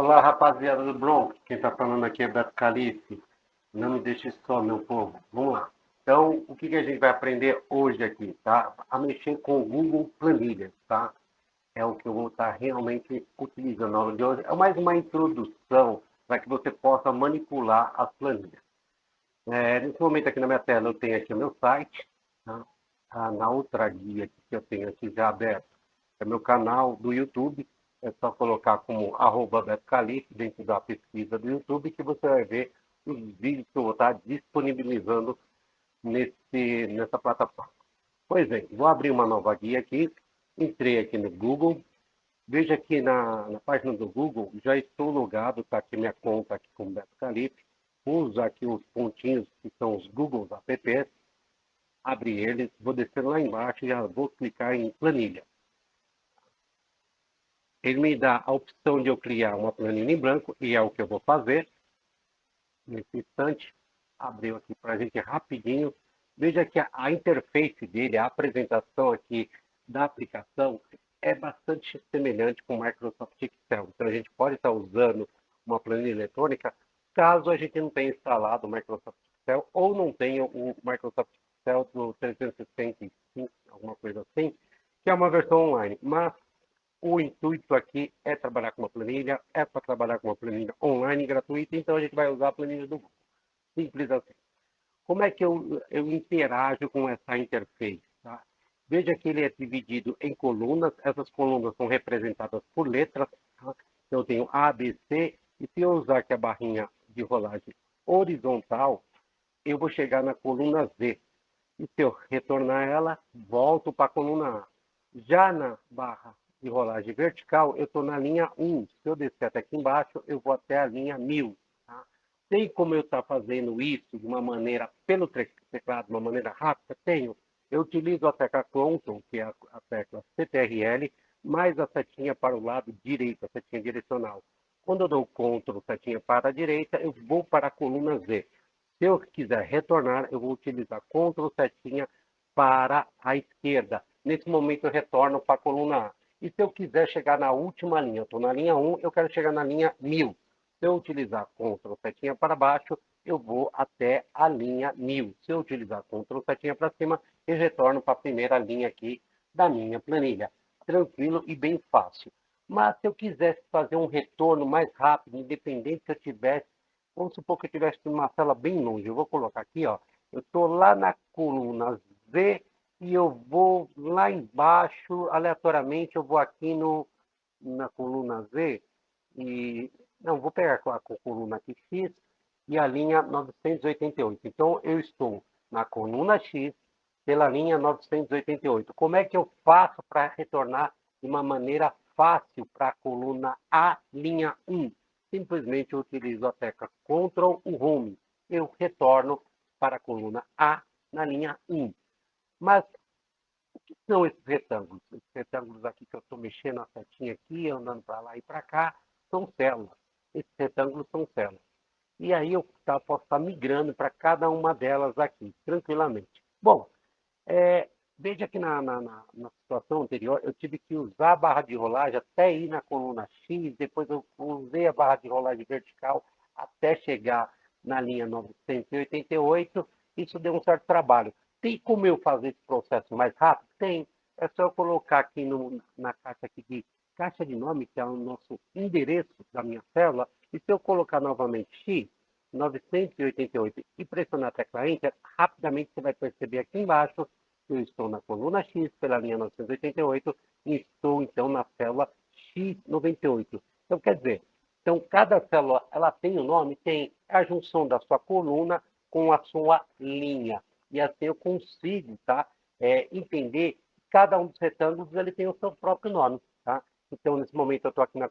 Olá, rapaziada do Bronx. Quem está falando aqui é Beto Calife. Não me deixe só, meu povo. Vamos lá. Então, o que a gente vai aprender hoje aqui, tá? A mexer com o Google Planilhas, tá? É o que eu vou estar realmente utilizando na aula de hoje. É mais uma introdução para que você possa manipular as planilhas. Nesse momento aqui na minha tela eu tenho aqui o meu site, tá? Na outra guia que eu tenho aqui já aberto é meu canal do YouTube. É só colocar como @BetoCalife dentro da pesquisa do YouTube que você vai ver os vídeos que eu vou estar disponibilizando nessa plataforma. Pois bem, vou abrir uma nova guia aqui. Entrei aqui no Google. Veja aqui na página do Google, já estou logado, está aqui minha conta aqui com o Beto Calife. Vou usar aqui os pontinhos que são os Google Apps. Abrir eles, vou descer lá embaixo e já vou clicar em planilha. Ele me dá a opção de eu criar uma planilha em branco, e é o que eu vou fazer. Nesse instante, abriu aqui para a gente rapidinho. Veja que a interface dele, a apresentação aqui da aplicação, é bastante semelhante com o Microsoft Excel. Então, a gente pode estar usando uma planilha eletrônica, caso a gente não tenha instalado o Microsoft Excel, ou não tenha o Microsoft Excel do 365, alguma coisa assim, que é uma versão online. Mas o intuito aqui é trabalhar com uma planilha, é para trabalhar com uma planilha online gratuita, então a gente vai usar a planilha do Google. Simples assim. Como é que eu interajo com essa interface? Tá? Veja que ele é dividido em colunas, essas colunas são representadas por letras. Tá? Então eu tenho A, B, C, e se eu usar aqui a barrinha de rolagem horizontal, eu vou chegar na coluna Z. E se eu retornar ela, volto para a coluna A. Já na barra de rolagem vertical, eu estou na linha 1. Se eu descer até aqui embaixo, eu vou até a linha 1000. Tá? Tem como eu estar fazendo isso de uma maneira, pelo teclado, de uma maneira rápida? Tenho. Eu utilizo a tecla Ctrl, que é a tecla CTRL, mais a setinha para o lado direito, a setinha direcional. Quando eu dou Ctrl, setinha para a direita, eu vou para a coluna Z. Se eu quiser retornar, eu vou utilizar Ctrl setinha para a esquerda. Nesse momento eu retorno para a coluna A. E se eu quiser chegar na última linha, eu estou na linha 1, eu quero chegar na linha 1000. Se eu utilizar Ctrl setinha para baixo, eu vou até a linha 1000. Se eu utilizar Ctrl setinha para cima, eu retorno para a primeira linha aqui da minha planilha. Tranquilo e bem fácil. Mas se eu quisesse fazer um retorno mais rápido, independente se eu tivesse, vamos supor que eu estivesse numa tela bem longe. Eu vou colocar aqui, ó. Eu estou lá na coluna Z e eu vou lá embaixo, aleatoriamente, eu vou aqui na coluna Z e... Não, vou pegar a coluna aqui X e a linha 988. Então, eu estou na coluna X pela linha 988. Como é que eu faço para retornar de uma maneira fácil para a coluna A, linha 1? Simplesmente eu utilizo a tecla Ctrl e Home. Eu retorno para a coluna A na linha 1. Mas o que são esses retângulos? Esses retângulos aqui que eu estou mexendo a setinha aqui, andando para lá e para cá, são células. Esses retângulos são células. E aí eu posso estar migrando para cada uma delas aqui, tranquilamente. Bom, veja que na situação anterior, eu tive que usar a barra de rolagem até ir na coluna X, depois eu usei a barra de rolagem vertical até chegar na linha 988. Isso deu um certo trabalho. Tem como eu fazer esse processo mais rápido? Tem. É só eu colocar aqui na caixa aqui de caixa de nome, que é o nosso endereço da minha célula, e se eu colocar novamente X, 988 e pressionar a tecla Enter, rapidamente você vai perceber aqui embaixo eu estou na coluna X pela linha 988 e estou, então, na célula X98. Então, quer dizer, então, cada célula ela tem um nome, tem a junção da sua coluna com a sua linha. E assim eu consigo entender que cada um dos retângulos ele tem o seu próprio nome. Tá? Então, nesse momento, eu estou aqui na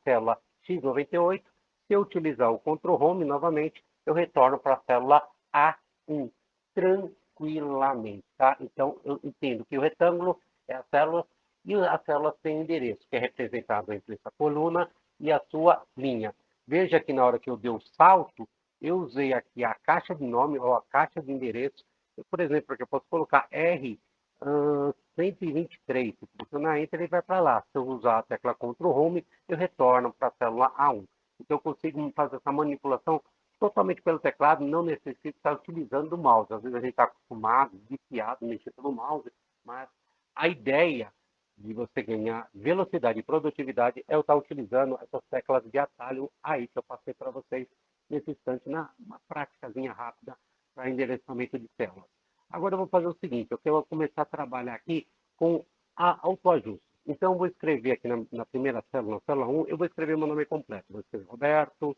célula X98. Se eu utilizar o Ctrl Home novamente, eu retorno para a célula A1. Tranquilamente, tá? Então, eu entendo que o retângulo é a célula e a célula tem endereço, que é representado entre essa coluna e a sua linha. Veja que na hora que eu dei o salto, eu usei aqui a caixa de nome ou a caixa de endereço. Por exemplo, aqui eu posso colocar R 123. Se pressionar Enter, ele vai para lá. Se eu usar a tecla Ctrl Home, eu retorno para a célula A1. Então, eu consigo fazer essa manipulação totalmente pelo teclado, não necessito estar utilizando o mouse. Às vezes a gente está acostumado, viciado, mexer pelo mouse, mas a ideia de você ganhar velocidade e produtividade é eu estar utilizando essas teclas de atalho aí que eu passei para vocês nesse instante, uma práticazinha rápida para endereçamento de células. Agora eu vou fazer o seguinte, eu quero começar a trabalhar aqui com a autoajuste. Então eu vou escrever aqui na primeira célula, na célula 1, eu vou escrever meu nome completo. Vou escrever Roberto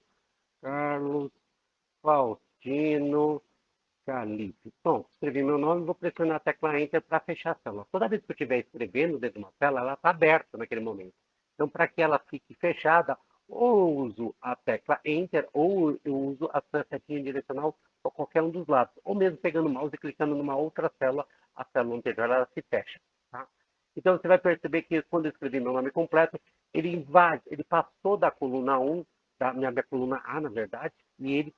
Carlos Faustino Calife. Bom, escrevi meu nome, vou pressionar a tecla Enter para fechar a célula. Toda vez que eu estiver escrevendo dentro de uma célula, ela está aberta naquele momento. Então, para que ela fique fechada, ou eu uso a tecla Enter, ou eu uso a setinha direcional para qualquer um dos lados. Ou mesmo pegando o mouse e clicando numa outra célula, a célula anterior ela se fecha. Tá? Então, você vai perceber que quando eu escrevi meu nome completo, ele invade, ele passou da coluna 1, da minha coluna A, na verdade, e ele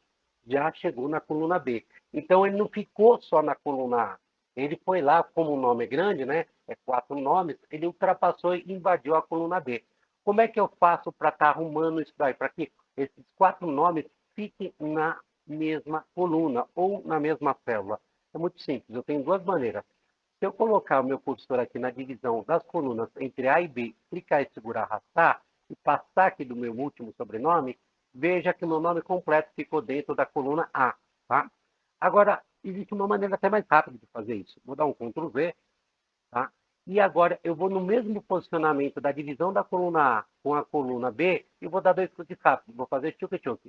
já chegou na coluna B. Então, ele não ficou só na coluna A. Ele foi lá, como o nome é grande, né? É 4 nomes, ele ultrapassou e invadiu a coluna B. Como é que eu faço para estar arrumando isso daí? Para que esses 4 nomes fiquem na mesma coluna ou na mesma célula? É muito simples, eu tenho duas maneiras. Se eu colocar o meu cursor aqui na divisão das colunas entre A e B, clicar e segurar arrastar, e passar aqui do meu último sobrenome, veja que o meu nome completo ficou dentro da coluna A. Tá? Agora, existe uma maneira até mais rápida de fazer isso. Vou dar um Ctrl V, tá? E agora eu vou no mesmo posicionamento da divisão da coluna A com a coluna B e vou dar 2 cliques rápidos. Vou fazer tchuc-tchuc.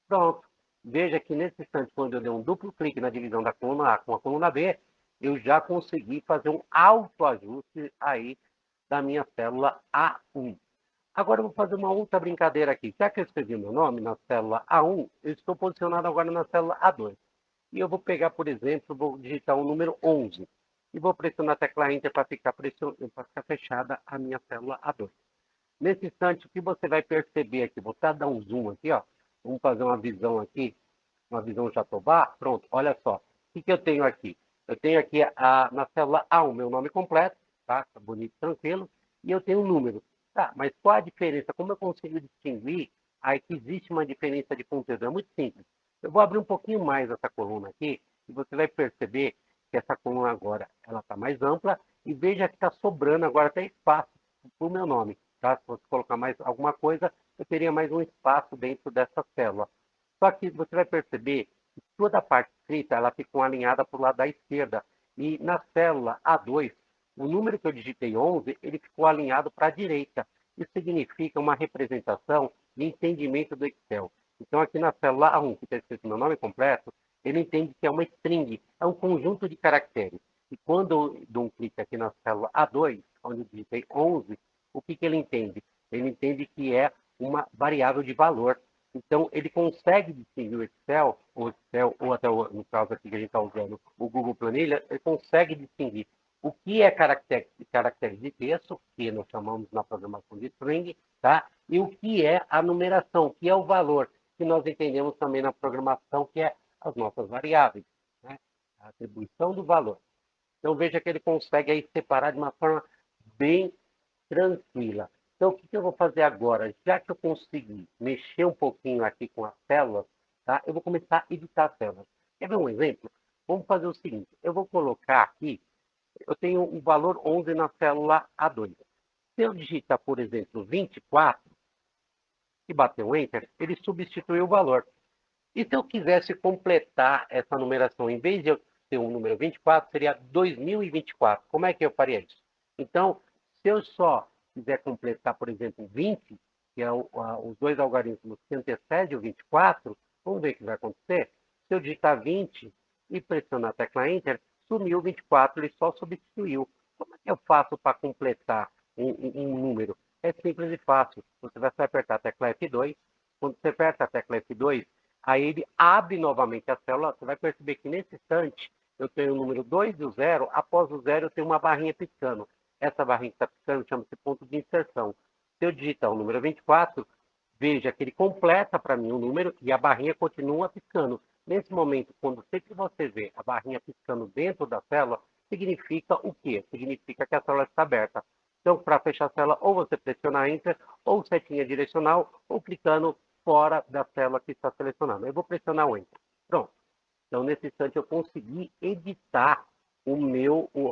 Pronto. Veja que nesse instante, quando eu der um duplo clique na divisão da coluna A com a coluna B, eu já consegui fazer um autoajuste aí da minha célula A1. Agora eu vou fazer uma outra brincadeira aqui. Já que eu escrevi meu nome na célula A1, eu estou posicionado agora na célula A2. E eu vou pegar, por exemplo, vou digitar o número 11. E vou pressionar a tecla Enter para ficar fechada a minha célula A2. Nesse instante, o que você vai perceber aqui? Vou até dar um zoom aqui, ó. Vamos fazer uma visão aqui, uma visão Jatobá. Pronto, olha só. O que eu tenho aqui? Eu tenho aqui na célula A1 meu nome completo, tá? Tá bonito, tranquilo. E eu tenho um número. Tá, mas qual a diferença? Como eu consigo distinguir aí que existe uma diferença de conteúdo? É muito simples. Eu vou abrir um pouquinho mais essa coluna aqui e você vai perceber que essa coluna agora ela está mais ampla e veja que está sobrando agora até espaço para o meu nome. Tá? Se você colocar mais alguma coisa, eu teria mais um espaço dentro dessa célula. Só que você vai perceber que toda a parte escrita ela ficou alinhada para o lado da esquerda. E na célula A2, o número que eu digitei 11, ele ficou alinhado para a direita. Isso significa uma representação de entendimento do Excel. Então, aqui na célula A1, que está escrito meu nome completo, ele entende que é uma string, é um conjunto de caracteres. E quando eu dou um clique aqui na célula A2, onde eu digitei 11, o que ele entende? Ele entende que é uma variável de valor. Então, ele consegue distinguir o Excel, ou até no caso aqui que a gente está usando o Google Planilha, ele consegue distinguir o que é caractere de texto, que nós chamamos na programação de string, tá? E o que é a numeração, que é o valor, que nós entendemos também na programação, que é as nossas variáveis, né? A atribuição do valor. Então, veja que ele consegue aí separar de uma forma bem tranquila. Então, o que eu vou fazer agora? Já que eu consegui mexer um pouquinho aqui com as células, tá? Eu vou começar a editar as células. Quer ver um exemplo? Vamos fazer o seguinte, eu vou colocar aqui, eu tenho o valor 11 na célula A2. Se eu digitar, por exemplo, 24 e bater o Enter, ele substituiu o valor. E se eu quisesse completar essa numeração, em vez de eu ter um número 24, seria 2024. Como é que eu faria isso? Então, se eu só quiser completar, por exemplo, 20, que é os dois algarismos que antecedem o 24, vamos ver o que vai acontecer. Se eu digitar 20 e pressionar a tecla Enter, sumiu o 24, ele só substituiu. Como é que eu faço para completar um número? É simples e fácil. Você vai apertar a tecla F2. Quando você aperta a tecla F2, aí ele abre novamente a célula. Você vai perceber que nesse instante eu tenho o número 2 e o 0. Após o 0 eu tenho uma barrinha piscando. Essa barrinha que está piscando chama-se ponto de inserção. Se eu digitar o número 24, veja que ele completa para mim o número e a barrinha continua piscando. Nesse momento, quando sempre que você vê a barrinha piscando dentro da célula, significa o quê? Significa que a célula está aberta. Então, para fechar a célula, ou você pressiona Enter, ou setinha direcional, ou clicando fora da célula que está selecionada. Eu vou pressionar o Enter. Pronto. Então, nesse instante, eu consegui editar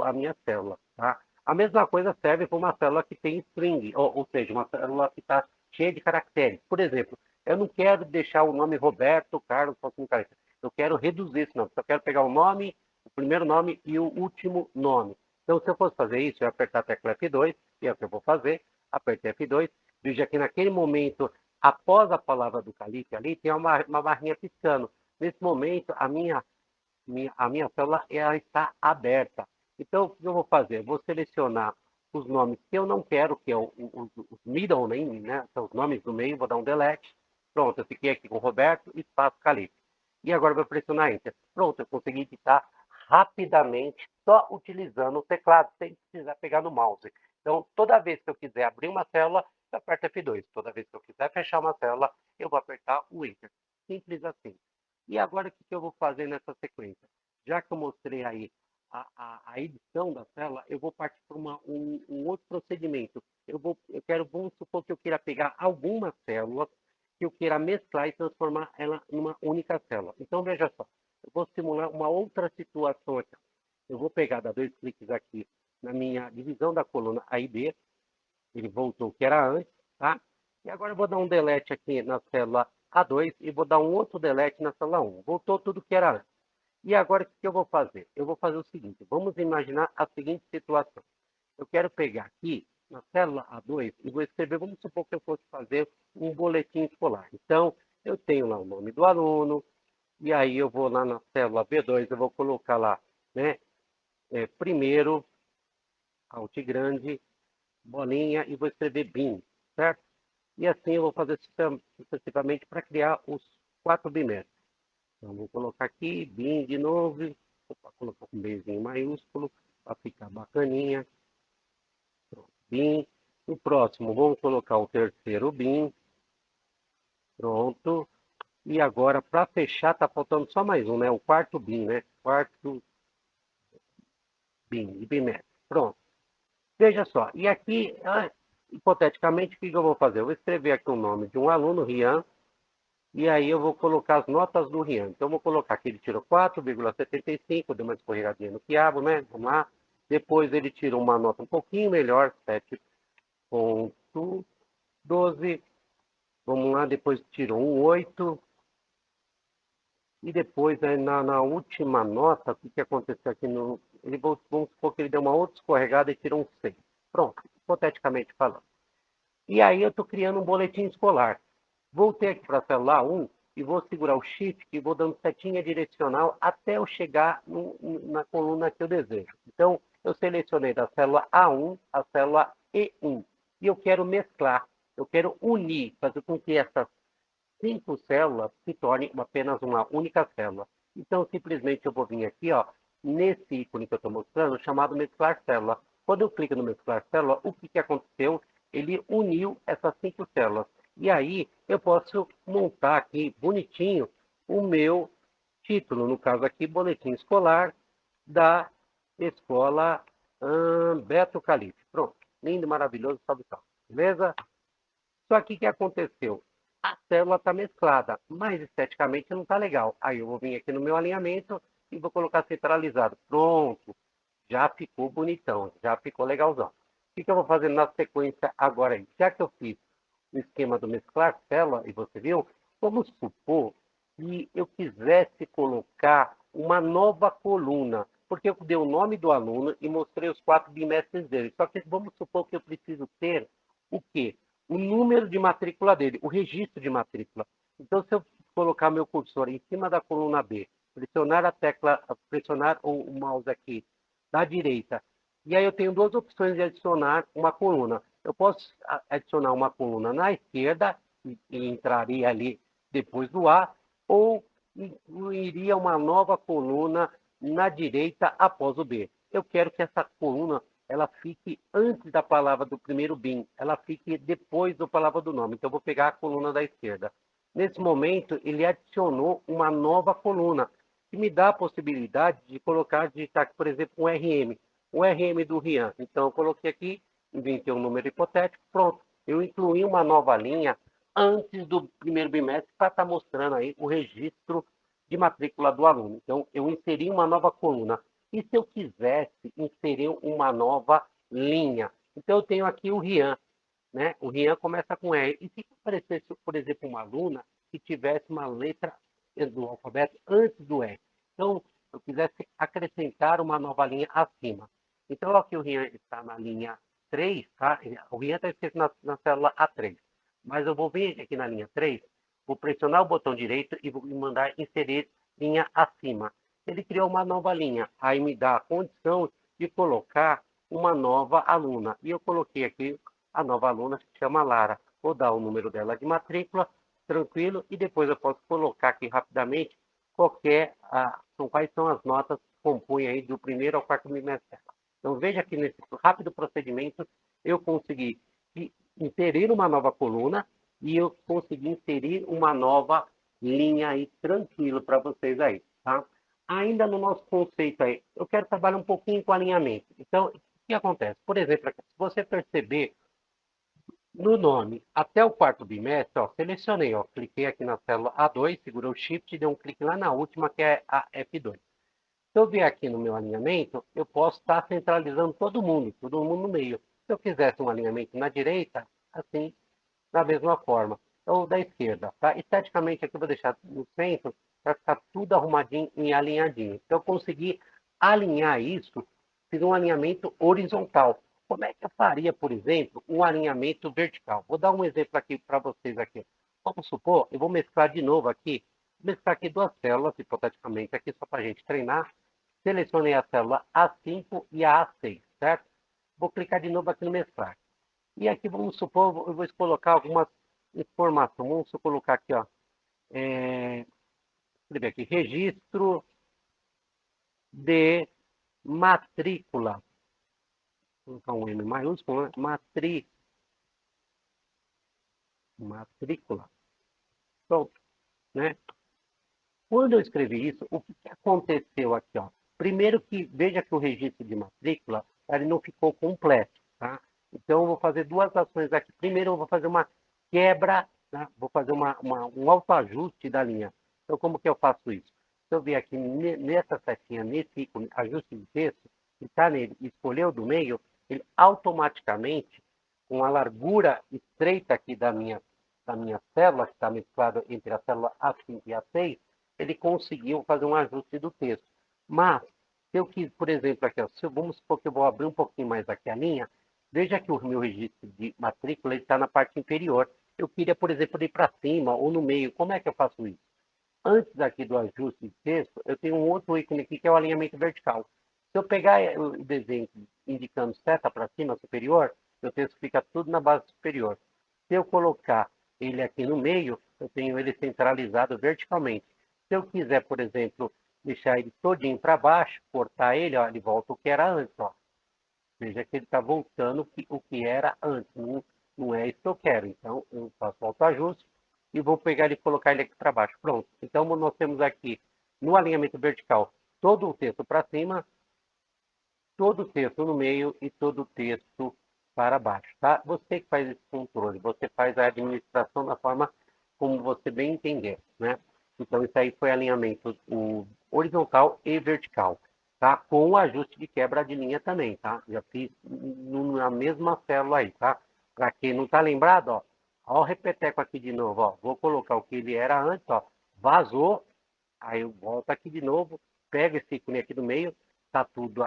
a minha célula. Tá? A mesma coisa serve para uma célula que tem string, ou seja, uma célula que está cheia de caracteres. Por exemplo, eu não quero deixar o nome Roberto Carlos Faustino Careta. Eu quero reduzir esse nome. Só quero pegar o nome, o primeiro nome e o último nome. Então, se eu fosse fazer isso, eu ia apertar a tecla F2, que é o que eu vou fazer. Apertei F2. Veja que naquele momento, após a palavra do Calife ali, tem uma barrinha piscando. Nesse momento, a minha célula ela está aberta. Então, o que eu vou fazer? Eu vou selecionar os nomes que eu não quero, que é os middle name, né? São os nomes do meio, vou dar um delete. Pronto, eu fiquei aqui com Roberto, espaço Calife. E agora eu vou pressionar Enter. Pronto, eu consegui editar rapidamente, só utilizando o teclado, sem precisar pegar no mouse. Então, toda vez que eu quiser abrir uma célula, eu aperto F2. Toda vez que eu quiser fechar uma célula, eu vou apertar o Enter. Simples assim. E agora, o que eu vou fazer nessa sequência? Já que eu mostrei aí a edição da célula, eu vou partir para um outro procedimento. Vamos supor que eu queira pegar algumas células que eu queira mesclar e transformar ela numa única célula. Então, veja só, eu vou simular uma outra situação aqui. Eu vou pegar, dar 2 cliques aqui na minha divisão da coluna A e B, ele voltou o que era antes, tá? E agora eu vou dar um delete aqui na célula A2 e vou dar um outro delete na célula 1. Voltou tudo que era antes. E agora o que eu vou fazer? Eu vou fazer o seguinte, vamos imaginar a seguinte situação. Eu quero pegar aqui na célula A2 e vou escrever, vamos supor que eu fosse fazer um boletim escolar. Então, eu tenho lá o nome do aluno, e aí eu vou lá na célula B2, eu vou colocar lá, né, primeiro, alt grande, bolinha, e vou escrever BIM, certo? E assim eu vou fazer sucessivamente para criar os 4 bimestres. Então, vou colocar aqui, BIM de novo, vou colocar um Bzinho maiúsculo, para ficar bacaninha. Pronto, BIM. No próximo, vamos colocar o terceiro BIM. Pronto. E agora, para fechar, tá faltando só mais um, né? O quarto BIM, né? Quarto BIM, de bimestre. Pronto. Veja só, e aqui, hipoteticamente, o que eu vou fazer? Eu vou escrever aqui o nome de um aluno, Rian, e aí eu vou colocar as notas do Rian. Então, eu vou colocar que ele tirou 4,75, deu uma escorregadinha no quiabo, né? Vamos lá. Depois ele tirou uma nota um pouquinho melhor, 7,12. Vamos lá, depois tirou um 8. E depois, aí, na última nota, o que aconteceu aqui? Vamos supor que ele deu uma outra escorregada e tirou um 6. Pronto, hipoteticamente falando. E aí eu estou criando um boletim escolar. Voltei aqui para a célula 1 e vou segurar o Shift e vou dando setinha direcional até eu chegar na coluna que eu desejo. Então, eu selecionei da célula A1 a célula E1. E eu quero mesclar, eu quero unir, fazer com que essas 5 células se tornem apenas uma única célula. Então, simplesmente eu vou vir aqui, ó, nesse ícone que eu estou mostrando, chamado mesclar célula. Quando eu clico no mesclar célula, o que aconteceu? Ele uniu essas 5 células. E aí eu posso montar aqui bonitinho o meu título, no caso aqui, boletim escolar da escola Beto Calife. Pronto, lindo, maravilhoso, salve, salve. Beleza? Só que o que aconteceu? A célula está mesclada, mas esteticamente não está legal. Aí eu vou vir aqui no meu alinhamento e vou colocar centralizado. Pronto, já ficou bonitão, já ficou legalzão. O que eu vou fazer na sequência agora aí? Já que eu fiz o esquema do mesclar célula, e você viu, vamos supor que eu quisesse colocar uma nova coluna, porque eu dei o nome do aluno e mostrei os 4 bimestres dele. Só que vamos supor que eu preciso ter o quê? O número de matrícula dele, o registro de matrícula. Então, se eu colocar meu cursor em cima da coluna B, pressionar o mouse aqui da direita, e aí eu tenho 2 opções de adicionar uma coluna. Eu posso adicionar uma coluna na esquerda, e entraria ali depois do A, ou incluiria uma nova coluna na direita após o B. Eu quero que essa coluna ela fique antes da palavra do primeiro BIM, ela fique depois da palavra do nome. Então, eu vou pegar a coluna da esquerda. Nesse momento, ele adicionou uma nova coluna. que me dá a possibilidade de colocar, digitar aqui, por exemplo, um RM do Rian. Então, eu coloquei aqui, inventei um número hipotético, pronto. Eu incluí uma nova linha antes do primeiro bimestre para estar mostrando aí o registro de matrícula do aluno. Então, eu inseri uma nova coluna. E se eu quisesse inserir uma nova linha? Então, eu tenho aqui o Rian, né? O Rian começa com R. E se aparecesse, por exemplo, uma aluna que tivesse uma letra do alfabeto antes do R? Então, eu quisesse acrescentar uma nova linha acima. Então, aqui o Rian está na linha 3, tá? O Rian está escrito na célula A3. Mas eu vou vir aqui na linha 3, vou pressionar o botão direito e vou mandar inserir linha acima. Ele criou uma nova linha. Aí me dá a condição de colocar uma nova aluna. E eu coloquei aqui a nova aluna, se chama Lara. Vou dar o número dela de matrícula, tranquilo, e depois eu posso colocar aqui rapidamente quais são as notas que compõem aí do primeiro ao quarto bimestre. Então veja que nesse rápido procedimento eu consegui inserir uma nova coluna e eu consegui inserir uma nova linha aí, tranquilo para vocês aí, tá? Ainda no nosso conceito aí, eu quero trabalhar um pouquinho com alinhamento. Então, o que acontece? Por exemplo, se você perceber no nome, até o quarto bimestre, ó, selecionei, ó, cliquei aqui na célula A2, segurei o Shift e dei um clique lá na última, que é a F2. Se eu vier aqui no meu alinhamento, eu posso estar centralizando todo mundo no meio. Se eu quisesse um alinhamento na direita, assim, da mesma forma. Ou da esquerda, tá? Esteticamente aqui eu vou deixar no centro para ficar tudo arrumadinho e alinhadinho. Então eu consegui alinhar isso, fiz um alinhamento horizontal. Como é que eu faria, por exemplo, um alinhamento vertical? Vou dar um exemplo aqui para vocês aqui. Vamos supor, eu vou mesclar de novo aqui, mesclar aqui duas células, hipoteticamente, aqui só para a gente treinar. Selecionei a célula A5 e a A6, certo? Vou clicar de novo aqui no mesclar. E aqui, vamos supor, eu vou colocar algumas informações. Vamos colocar aqui, ó. Escrever aqui, registro de matrícula. Vou colocar um M maiúsculo, né? Matrícula. Pronto, né? Quando eu escrevi isso, o que aconteceu aqui, ó? Primeiro que, veja que o registro de matrícula, ele não ficou completo, tá? Então, eu vou fazer duas ações aqui. Primeiro, eu vou fazer uma quebra, tá? Vou fazer um autoajuste da linha. Então, como que eu faço isso? Se eu vier aqui nessa setinha, nesse ícone, ajuste de texto, clicar nele e escolher o do meio, ele automaticamente, com a largura estreita aqui da minha célula, que está mesclada entre a célula A5 e A6, ele conseguiu fazer um ajuste do texto. Mas, se eu quis, por exemplo, aqui, ó, vamos supor que eu vou abrir um pouquinho mais aqui a linha, veja que o meu registro de matrícula está na parte inferior. Eu queria, por exemplo, ir para cima ou no meio. Como é que eu faço isso? Antes aqui do ajuste de texto, eu tenho um outro ícone aqui que é o alinhamento vertical. Se eu pegar o desenho indicando seta para cima, superior, o texto fica tudo na base superior. Se eu colocar ele aqui no meio, eu tenho ele centralizado verticalmente. Se eu quiser, por exemplo, deixar ele todinho para baixo, cortar ele, ó, ele volta o que era antes. Ó. Veja que ele está voltando o que era antes. Não é isso que eu quero. Então, eu faço o autoajuste e vou pegar ele e colocar ele aqui para baixo. Pronto. Então, nós temos aqui, no alinhamento vertical, todo o texto para cima, todo o texto no meio e todo o texto para baixo, tá? Você que faz esse controle, você faz a administração da forma como você bem entender, né? Então, isso aí foi alinhamento horizontal e vertical, tá? Com o ajuste de quebra de linha também, tá? Já fiz na mesma célula aí, tá? Para quem não tá lembrado, ó, ó o repeteco aqui de novo, ó. Vou colocar o que ele era antes, ó. Vazou, aí eu volto aqui de novo, pego esse ícone aqui do meio, tá tudo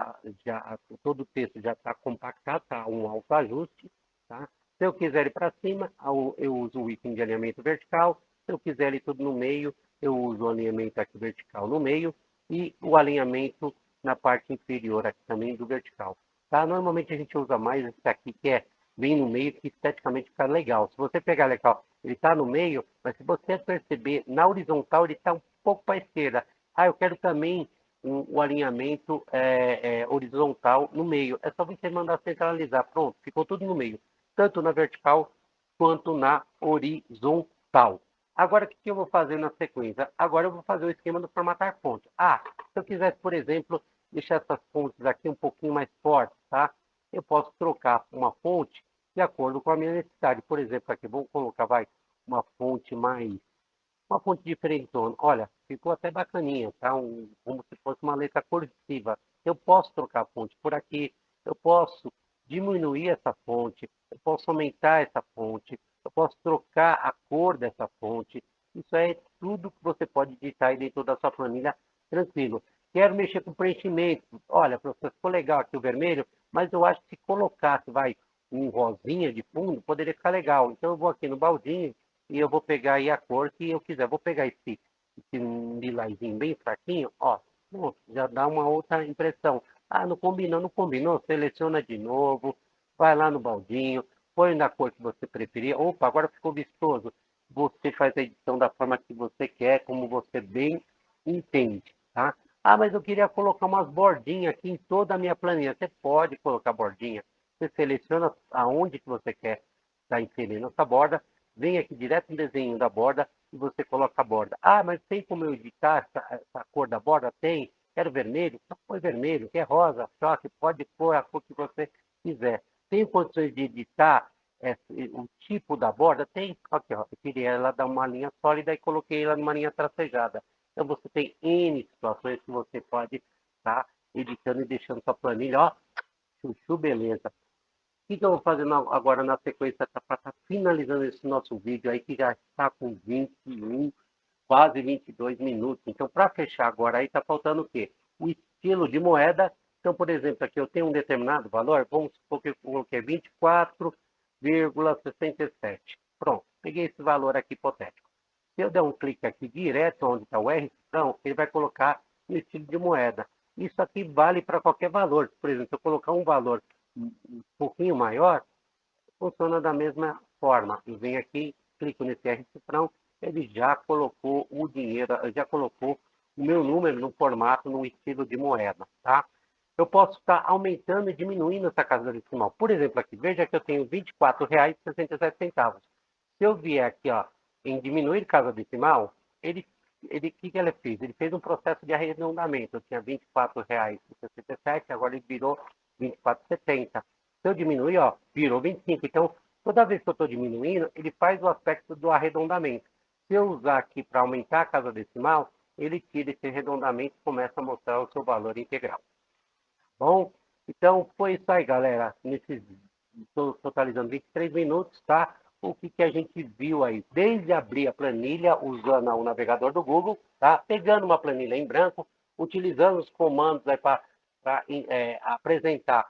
todo o texto já está compactado, tá um autoajuste, tá? Se eu quiser ir para cima, eu uso o ícone de alinhamento vertical. Se eu quiser ir tudo no meio, eu uso o alinhamento aqui vertical no meio e o alinhamento na parte inferior aqui também do vertical, tá? Normalmente a gente usa mais esse aqui que é bem no meio, que esteticamente fica legal. Se você pegar legal, ele está no meio, mas se você perceber, na horizontal ele está um pouco para a esquerda. Ah, eu quero também o alinhamento horizontal no meio. É só você mandar centralizar. Pronto, ficou tudo no meio. Tanto na vertical quanto na horizontal. Agora, o que eu vou fazer na sequência? Agora eu vou fazer o esquema do formatar fonte. Ah, se eu quisesse, por exemplo, deixar essas fontes aqui um pouquinho mais fortes, tá? Eu posso trocar uma fonte de acordo com a minha necessidade. Por exemplo, aqui, vamos colocar, vai, uma fonte mais... Uma fonte diferente. Olha, ficou até bacaninha, tá? Como se fosse uma letra cursiva. Eu posso trocar a fonte por aqui, eu posso diminuir essa fonte, eu posso aumentar essa fonte, eu posso trocar a cor dessa fonte. Isso é tudo que você pode digitar aí dentro da sua planilha, tranquilo. Quero mexer com preenchimento. Olha, professor, ficou legal aqui o vermelho, mas eu acho que se colocasse, vai, um rosinha de fundo, poderia ficar legal. Então eu vou aqui no baldinho e eu vou pegar aí a cor que eu quiser. Vou pegar esse lilazinho bem fraquinho, ó, pronto, já dá uma outra impressão. Ah, não combinou, não combinou? Seleciona de novo, vai lá no baldinho, põe na cor que você preferir. Opa, agora ficou vistoso. Você faz a edição da forma que você quer, como você bem entende, tá? Ah, mas eu queria colocar umas bordinhas aqui em toda a minha planilha. Você pode colocar bordinha. Você seleciona aonde que você quer estar inserindo essa borda, vem aqui direto no desenho da borda e você coloca a borda. Ah, mas tem como eu editar essa cor da borda? Tem. Quero vermelho? Então põe vermelho. Quer rosa? Choque? Pode pôr a cor que você quiser. Tem condições de editar o tipo da borda? Tem. Aqui, ó. Eu queria ela dar uma linha sólida e coloquei ela numa linha tracejada. Então você tem N situações que você pode estar editando e deixando sua planilha, ó, chuchu, beleza. O que eu vou fazer agora na sequência para estar finalizando esse nosso vídeo aí, que já está com 21, quase 22 minutos. Então, para fechar agora aí, está faltando o quê? O estilo de moeda. Então, por exemplo, aqui eu tenho um determinado valor, vamos supor que eu coloquei 24,67. Pronto, peguei esse valor aqui hipotético. Se eu der um clique aqui direto onde está o R, então, ele vai colocar no estilo de moeda. Isso aqui vale para qualquer valor. Por exemplo, se eu colocar um valor um pouquinho maior, funciona da mesma forma. Eu venho aqui, clico nesse R cifrão, ele já colocou o dinheiro, já colocou o meu número no formato, no estilo de moeda, tá? Eu posso estar aumentando e diminuindo essa casa decimal. Por exemplo, aqui, veja que eu tenho R$ 24,67. Se eu vier aqui, ó, em diminuir casa decimal, o que ele fez? Ele fez um processo de arredondamento. Eu tinha R$ 24,67, agora ele virou R$ 24,70. Se eu diminuir, ó, virou 25. Então, toda vez que eu estou diminuindo, ele faz o aspecto do arredondamento. Se eu usar aqui para aumentar a casa decimal, ele tira esse arredondamento e começa a mostrar o seu valor integral. Bom, então foi isso aí, galera. Estou totalizando 23 minutos, tá? O que a gente viu aí? Desde abrir a planilha usando o navegador do Google, tá? Pegando uma planilha em branco, utilizando os comandos aí para apresentar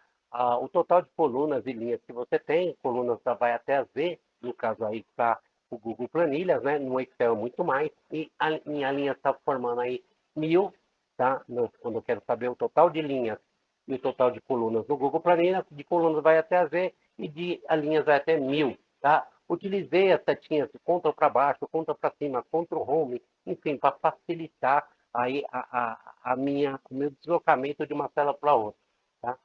o total de colunas e linhas que você tem. Colunas vai até a Z, no caso aí está o Google Planilhas, né? No Excel muito mais. E a minha linha está formando aí 1000, tá? Quando eu quero saber o total de linhas e o total de colunas no Google Planilha, de colunas vai até a Z e de linhas vai até 1000, tá? Utilizei as setinhas de conta para baixo, conta para cima, control home, enfim, para facilitar aí o meu deslocamento de uma célula para outra, tá?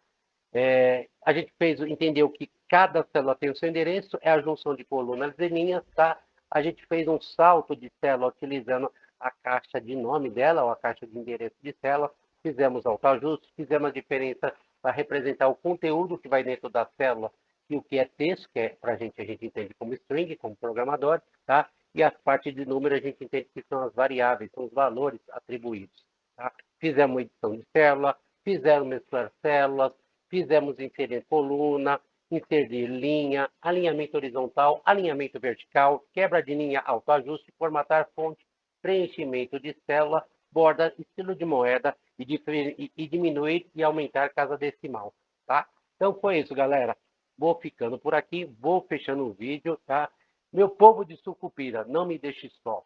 A gente entendeu que cada célula tem o seu endereço, é a junção de colunas e linhas, tá? A gente fez um salto de célula utilizando a caixa de nome dela, ou a caixa de endereço de célula, fizemos autoajuste, fizemos a diferença para representar o conteúdo que vai dentro da célula e o que é texto, que é para a gente entende como string, como programador, tá? E as partes de número a gente entende que são as variáveis, são os valores atribuídos, tá? Fizemos edição de célula, fizemos mesclar células, fizemos inserir coluna, inserir linha, alinhamento horizontal, alinhamento vertical, quebra de linha, autoajuste, formatar fonte, preenchimento de célula, borda, estilo de moeda e diminuir e aumentar casa decimal, tá? Então foi isso, galera. Vou ficando por aqui, vou fechando o vídeo, tá? Meu povo de Sucupira, não me deixe só.